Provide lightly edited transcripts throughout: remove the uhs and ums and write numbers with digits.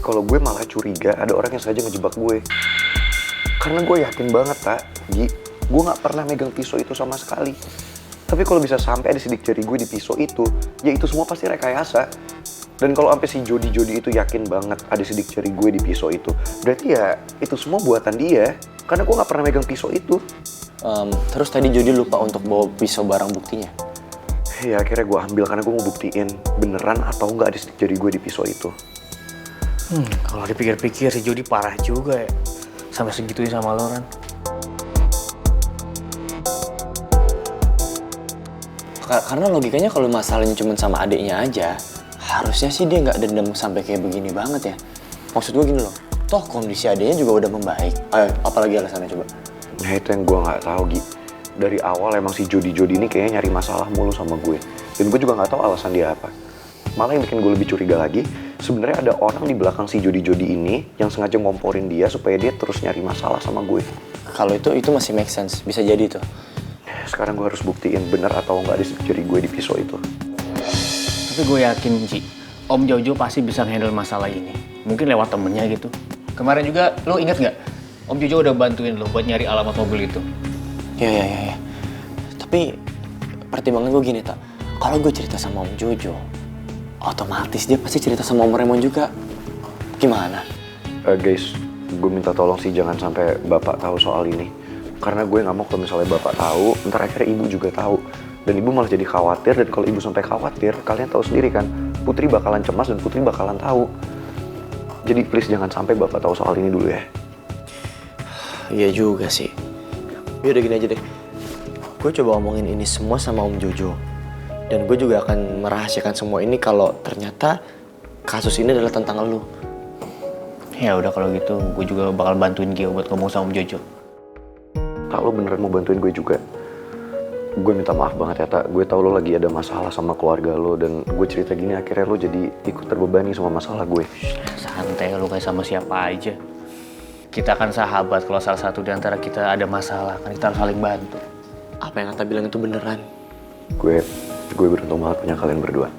kalau gue malah curiga ada orang yang sengaja ngejebak gue. Karena gue yakin banget, Tak, Gi, gue gak pernah megang pisau itu sama sekali. Tapi kalau bisa sampai ada sidik jari gue di pisau itu, ya itu semua pasti rekayasa. Dan kalau sampai si Jody itu yakin banget ada sidik jari gue di pisau itu, berarti ya itu semua buatan dia. Karena gue gak pernah megang pisau itu. Terus tadi Jody lupa untuk bawa pisau barang buktinya. Ya akhirnya gue ambil karena gue mau buktiin beneran atau nggak ada sidik jari gue di pisau itu. Kalau dipikir-pikir si Jody parah juga ya. Sampai segitunya sama lo, Ran. Karena logikanya kalau masalahnya cuma sama adiknya aja, harusnya sih dia nggak dendam sampai kayak begini banget ya. Maksud gue gini loh, toh kondisi adiknya juga udah membaik. Ayo, apalagi alasannya coba? Nah itu yang gue nggak tahu, Gi. Dari awal emang si Jody ini kayaknya nyari masalah mulu sama gue. Dan gue juga nggak tahu alasan dia apa. Malah yang bikin gue lebih curiga lagi, sebenarnya ada orang di belakang si Jody ini yang sengaja ngomporin dia supaya dia terus nyari masalah sama gue. Kalau itu masih make sense, bisa jadi tuh. Sekarang gue harus buktiin bener atau nggak ada sidik jari gue di pisau itu. Tapi gue yakin, Ci, Om Jojo pasti bisa handle masalah ini. Mungkin lewat temennya gitu. Kemarin juga, lo inget nggak? Om Jojo udah bantuin lo buat nyari alamat mobil itu. Ya. Tapi pertimbangan gue gini, Tak. Kalau gue cerita sama Om Jojo, otomatis dia pasti cerita sama Om Raymond juga. Gimana? Guys, gue minta tolong sih jangan sampai Bapak tahu soal ini. Karena gue nggak mau kalau misalnya Bapak tahu, ntar akhirnya Ibu juga tahu. Dan Ibu malah jadi khawatir, dan kalau Ibu sampai khawatir, kalian tahu sendiri kan, Putri bakalan cemas dan Putri bakalan tahu. Jadi please jangan sampai Bapak tahu soal ini dulu ya. Iya juga sih. Yaudah gini aja deh. Gue coba omongin ini semua sama Om Jojo. Dan gue juga akan merahasiakan semua ini kalau ternyata kasus ini adalah tentang lo. Ya udah kalau gitu, gue juga bakal bantuin Gio buat ngomong sama Om Jojo. Tak, lo beneran mau bantuin gue juga? Gue minta maaf banget ya, Tak. Gue tahu lo lagi ada masalah sama keluarga lo, dan gue cerita gini akhirnya lo jadi ikut terbebani sama masalah gue. Santai, lo kayak sama siapa aja. Kita kan sahabat, kalau salah satu di antara kita ada masalah, kan kita harus saling bantu. Apa yang Atta bilang itu beneran. Gue beruntung banget punya kalian berdua.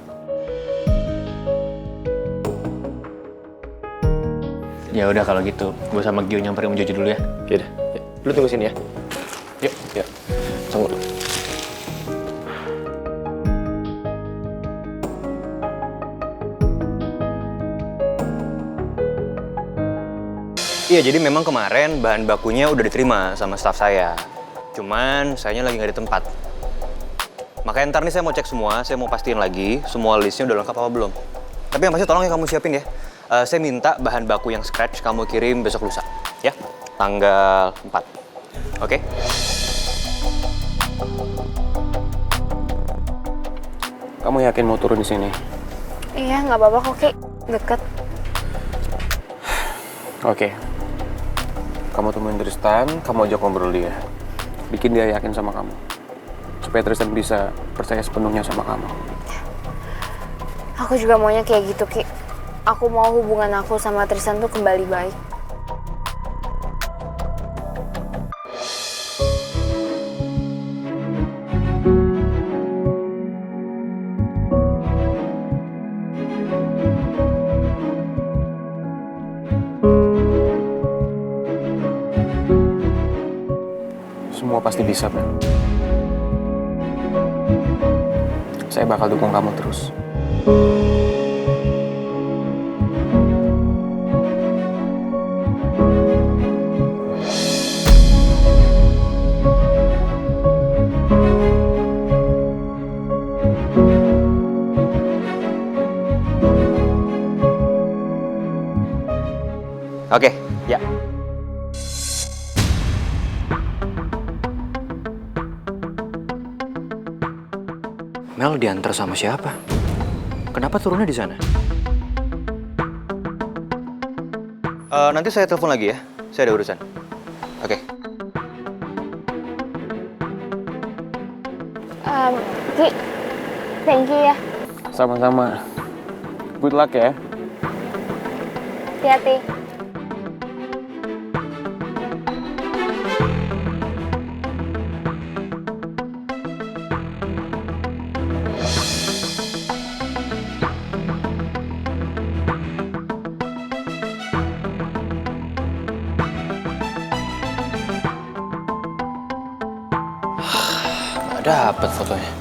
Ya udah kalau gitu, gue sama Gio nyamperin Om Jojo dulu ya. Yaudah, ya. Lu tunggu sini ya. Yuk. Tunggu. Iya, jadi memang kemarin bahan bakunya udah diterima sama staff saya. Cuman sayanya lagi nggak di tempat. Makanya ntar nih saya mau cek semua, saya mau pastiin lagi semua listnya udah lengkap apa belum. Tapi yang pasti tolong ya kamu siapin ya. Saya minta bahan baku yang scratch kamu kirim besok lusa. Ya, tanggal 4. Oke? Kamu yakin mau turun di sini? Iya, nggak apa-apa kok, Ki. Deket. Oke. Kamu temuin Tristan, kamu ajak ngobrol dia. Bikin dia yakin sama kamu. Supaya Tristan bisa percaya sepenuhnya sama kamu. Aku juga maunya kayak gitu, Ki. Aku mau hubungan aku sama Tristan tuh kembali baik. Semua pasti bisa, Mel. Saya bakal dukung kamu terus. Oke, ya. Mel diantar sama siapa? Kenapa turunnya di sana? Nanti saya telepon lagi ya. Saya ada urusan. Oke. Ki, thank you ya. Sama-sama. Good luck ya. Hati-hati. Nggak dapet fotonya.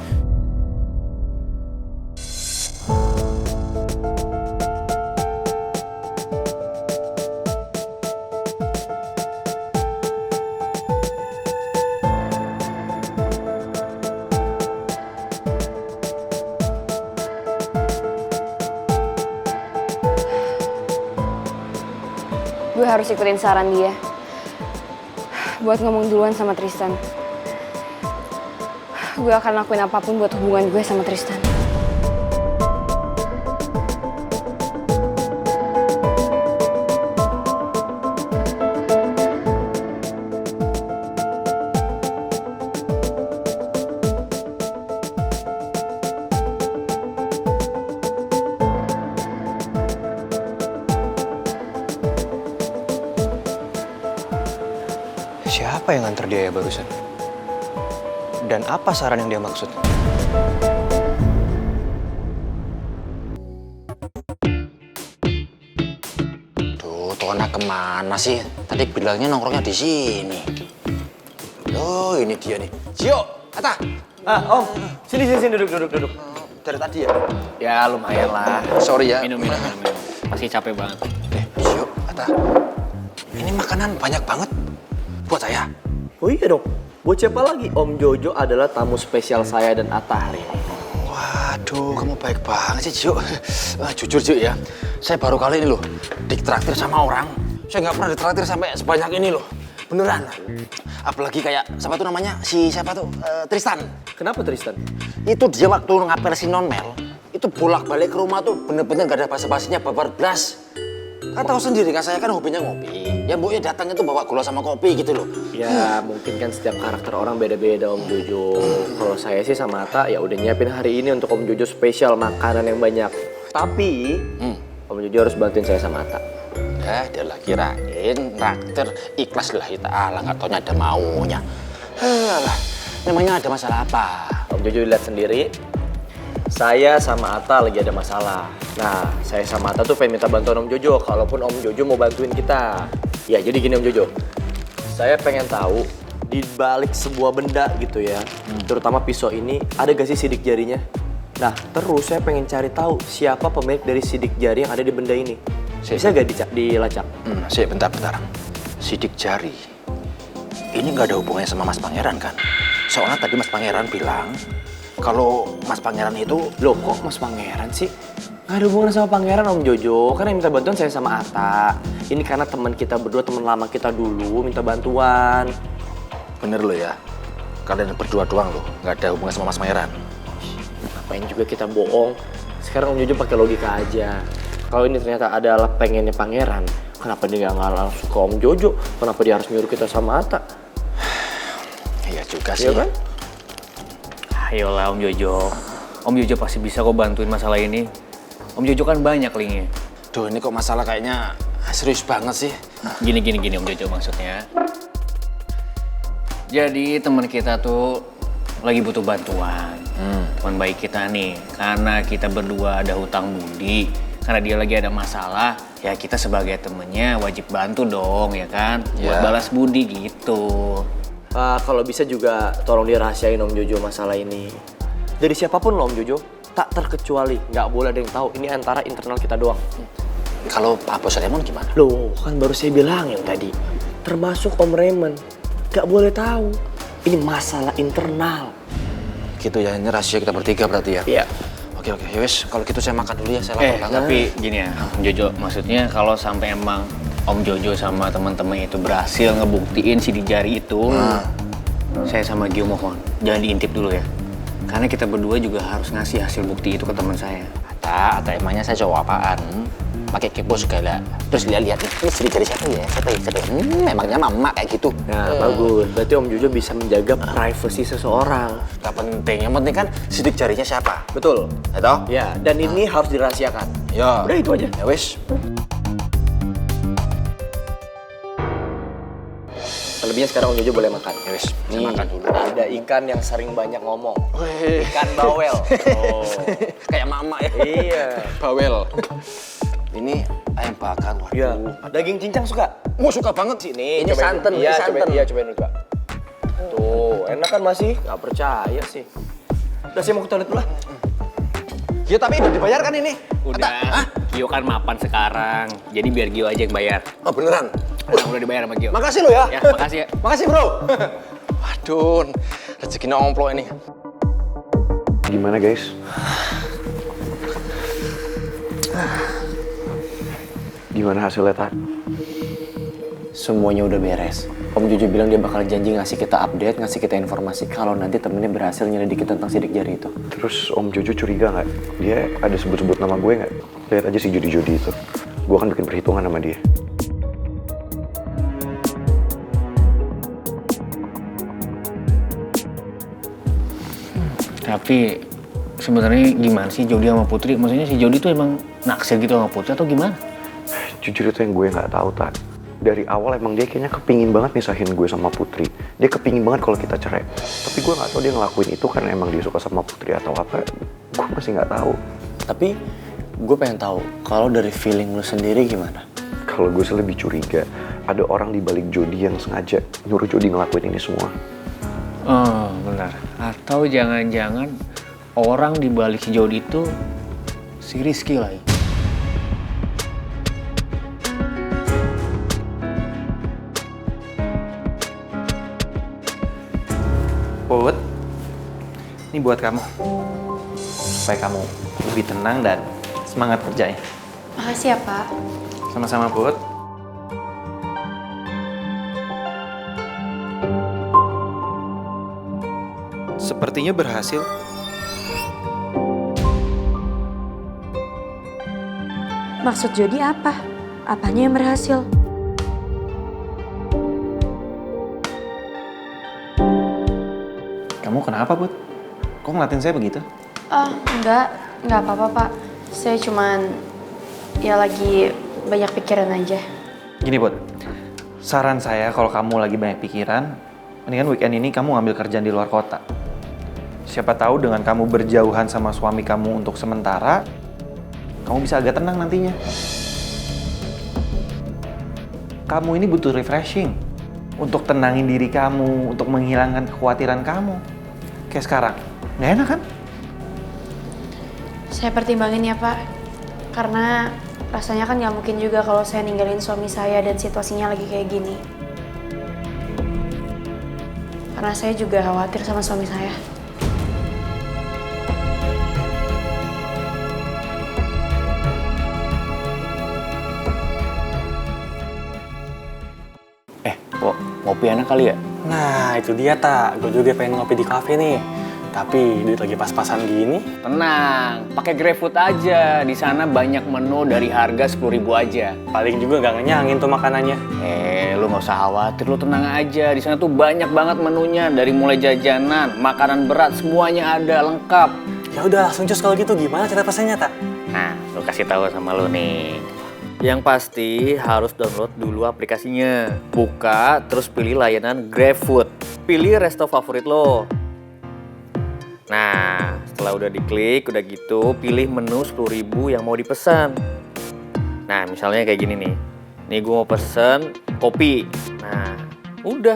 Gue harus ikutin saran dia buat ngomong duluan sama Tristan. Gue akan lakuin apapun buat hubungan gue sama Tristan. Siapa yang nganter dia ya barusan? Dan apa saran yang dia maksud? Tuh anak kemana sih? Tadi bilangnya nongkrongnya di sini. Oh, ini dia nih. Cio, Ata. Om, sini duduk. Dari tadi ya? Ya lumayan lah. Sorry ya. Minum. Pasti capek banget. Cio, Ata. Ini makanan banyak banget buat saya. Oh iya dong, buat siapa lagi? Om Jojo adalah tamu spesial saya dan Atta hari ini. Waduh, kamu baik banget sih, Cio. Jujur, Cio ya. Saya baru kali ini loh ditraktir sama orang. Saya nggak pernah ditraktir sampai sebanyak ini loh. Beneran. Apalagi kayak siapa tuh namanya? Siapa tuh? Tristan. Kenapa Tristan? Itu dia waktu ngapel si Non Mel, itu bolak-balik ke rumah tuh bener-bener gak ada basa-basinya, babar blas. Kan tahu sendiri kan, saya kan hobinya ngopi. Ya mboknya datangnya tuh bawa gula sama kopi gitu loh. Ya mungkin kan setiap karakter orang beda-beda Om Jojo. Kalau saya sih sama Atta ya udah nyiapin hari ini untuk Om Jojo spesial makanan yang banyak. Tapi Om Jojo harus bantuin saya sama Atta. Ya dia lah kirain traktir ikhlas lillahi ta'ala, nggak taunya ada maunya. Alah, memangnya ada masalah apa? Om Jojo lihat sendiri, saya sama Atta lagi ada masalah. Nah, saya sama Atta tuh pengen minta bantuan Om Jojo, kalaupun Om Jojo mau bantuin kita. Ya, jadi gini Om Jojo, saya pengen tahu di balik sebuah benda gitu ya, terutama pisau ini, ada gak sih sidik jarinya? Nah, terus saya pengen cari tahu siapa pemilik dari sidik jari yang ada di benda ini. Bisa gak dilacak? Sih, bentar. Sidik jari. Ini nggak ada hubungannya sama Mas Pangeran kan? Soalnya tadi Mas Pangeran bilang kalau Mas Pangeran itu... Loh, kok Mas Pangeran sih? Gak ada hubungan sama Pangeran Om Jojo, kan yang minta bantuan saya sama Atta. Ini karena teman kita berdua, teman lama kita dulu, minta bantuan. Bener loh ya, kalian berdua doang loh, nggak ada hubungan sama Mas Pangeran. Ngapain juga kita bohong? Sekarang Om Jojo pakai logika aja. Kalau ini ternyata adalah pengennya Pangeran, kenapa dia nggak langsung ke Om Jojo? Kenapa dia harus nyuruh kita sama Atta? Iya juga sih. Iya kan? Ayolah Om Jojo. Om Jojo pasti bisa kok bantuin masalah ini. Om Jojo kan banyak linknya. Duh, ini kok masalah kayaknya serius banget sih. Gini Om Jojo maksudnya. Jadi teman kita tuh lagi butuh bantuan. Teman baik kita nih, karena kita berdua ada hutang budi. Karena dia lagi ada masalah, ya kita sebagai temennya wajib bantu dong, ya kan? Buat balas budi gitu. Kalau bisa juga tolong dirahasiain Om Jojo masalah ini. Dari siapapun loh Om Jojo, tak terkecuali. Nggak boleh ada yang tahu, ini antara internal kita doang. Kalau Pak Bos Raymond gimana? Loh, kan baru saya bilangin tadi. Termasuk Om Raymond. Nggak boleh tahu. Ini masalah internal. Gitu ya, ini rahasia kita bertiga berarti ya? Iya. Oke, ya wes, kalau gitu saya makan dulu ya, saya lapar banget. Tapi gini ya, Om Jojo, maksudnya kalau sampai emang Om Jojo sama teman-teman itu berhasil ngebuktiin sidik jari itu, saya sama Gio mohon, jangan diintip dulu ya. Karena kita berdua juga harus ngasih hasil bukti itu ke teman saya. Ata emangnya saya cowok apaan? Pakai kepo segala. Terus lihat-lihat, ini sidik jari siapa ya? Siapa ya? Emangnya mama kayak gitu. Nah, bagus. Berarti Om Jojo bisa menjaga privasi seseorang. Gak penting, yang penting kan sidik jarinya siapa? Betul. Atau? Ya, dan ini harus dirahasiakan. Ya. Udah itu aja. Ya wes. Selebihnya sekarang Om Jojo boleh makan. Ya wes, saya makan dulu. Ada ikan yang sering banyak ngomong. Ikan bawel. Oh. Kayak mama ya. Iya. Bawel. Ini ayam bakar, waduh. Iya. Daging cincang suka? Suka banget. Sini. Ini cobain. santan, Iya, ini santan. cobain. Iya, cobain dulu, Kak. Tuh, Enak kan masih? Gak percaya sih. Udah sih mau ke toilet dulu lah. Gio tapi udah dibayar kan ini? Udah, Gio kan mapan sekarang. Jadi biar Gio aja yang bayar. Oh beneran? Udah dibayar sama Gio. Makasih lo ya. Ya, makasih ya. Makasih bro. Waduh, rezekinya omplo ini. Gimana guys? Gimana hasilnya, Tak? Semuanya udah beres. Om Jojo bilang dia bakal janji ngasih kita update, ngasih kita informasi kalau nanti temennya berhasil nyelidikin tentang sidik jari itu. Terus Om Jojo curiga nggak? Dia ada sebut-sebut nama gue nggak? Lihat aja si Jody itu. Gue akan bikin perhitungan sama dia. Tapi sebenarnya gimana sih Jody sama Putri? Maksudnya si Jody tuh emang naksir gitu sama Putri atau gimana? Jujur itu yang gue nggak tahu, Tak. Dari awal emang dia kayaknya kepingin banget misahin gue sama Putri. Dia kepingin banget kalau kita cerai. Tapi gue nggak tahu dia ngelakuin itu karena emang dia suka sama Putri atau apa. Gue masih nggak tahu. Tapi gue pengen tahu kalau dari feeling lu sendiri gimana? Kalau gue sih lebih curiga ada orang di balik Jody yang sengaja nyuruh Jody ngelakuin ini semua. Oh, benar. Atau jangan-jangan orang di balik si Jody itu si Rizky lagi. Put, ini buat kamu. Supaya kamu lebih tenang dan semangat kerjanya. Makasih ya, Pak. Sama-sama, Put. Sepertinya berhasil. Maksud Jody apa? Apanya yang berhasil? Kamu kenapa, Put? Kok ngeliatin saya begitu? Enggak apa-apa, Pak. Saya cuman ya lagi banyak pikiran aja. Gini, Put. Saran saya kalau kamu lagi banyak pikiran, mendingan weekend ini kamu ngambil kerjaan di luar kota. Siapa tahu dengan kamu berjauhan sama suami kamu untuk sementara, kamu bisa agak tenang nantinya. Kamu ini butuh refreshing untuk tenangin diri kamu, untuk menghilangkan kekhawatiran kamu. Kayak sekarang, nggak enak kan? Saya pertimbangin ya, Pak. Karena rasanya kan nggak mungkin juga kalau saya ninggalin suami saya dan situasinya lagi kayak gini. Karena saya juga khawatir sama suami saya. Ngopi enak kali ya? Nah, itu dia, Tak. Gue juga pengen ngopi di kafe nih. Tapi duit lagi pas-pasan gini. Tenang, pakai GrabFood aja. Di sana banyak menu dari harga 10.000 aja. Paling juga gak ngenyangin tuh makanannya. Lu nggak usah khawatir, lu tenang aja. Di sana tuh banyak banget menunya, dari mulai jajanan, makanan berat, semuanya ada lengkap. Ya udah, langsung cus kalau gitu. Gimana cara pesannya, Tak? Nah, lu kasih tahu sama lu nih. Yang pasti harus download dulu aplikasinya. Buka, terus pilih layanan GrabFood. Pilih resto favorit lo. Nah, setelah udah diklik, udah gitu, pilih menu 10.000 yang mau dipesan. Nah, misalnya kayak gini nih. Nih gue mau pesen kopi. Nah, udah.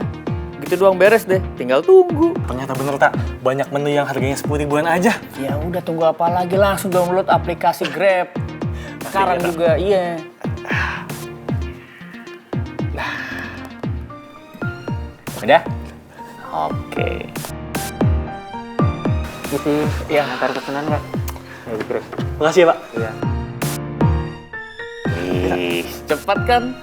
Gitu doang beres deh, tinggal tunggu. Ternyata bener, Tak. Banyak menu yang harganya 10.000-an aja. Ya udah, tunggu apa lagi, langsung download aplikasi Grab. Sekarang juga, iya. Udah? Oke. Iya, ntar pesanan, Pak. Makasih ya, Pak. Iya. Ih, cepat kan?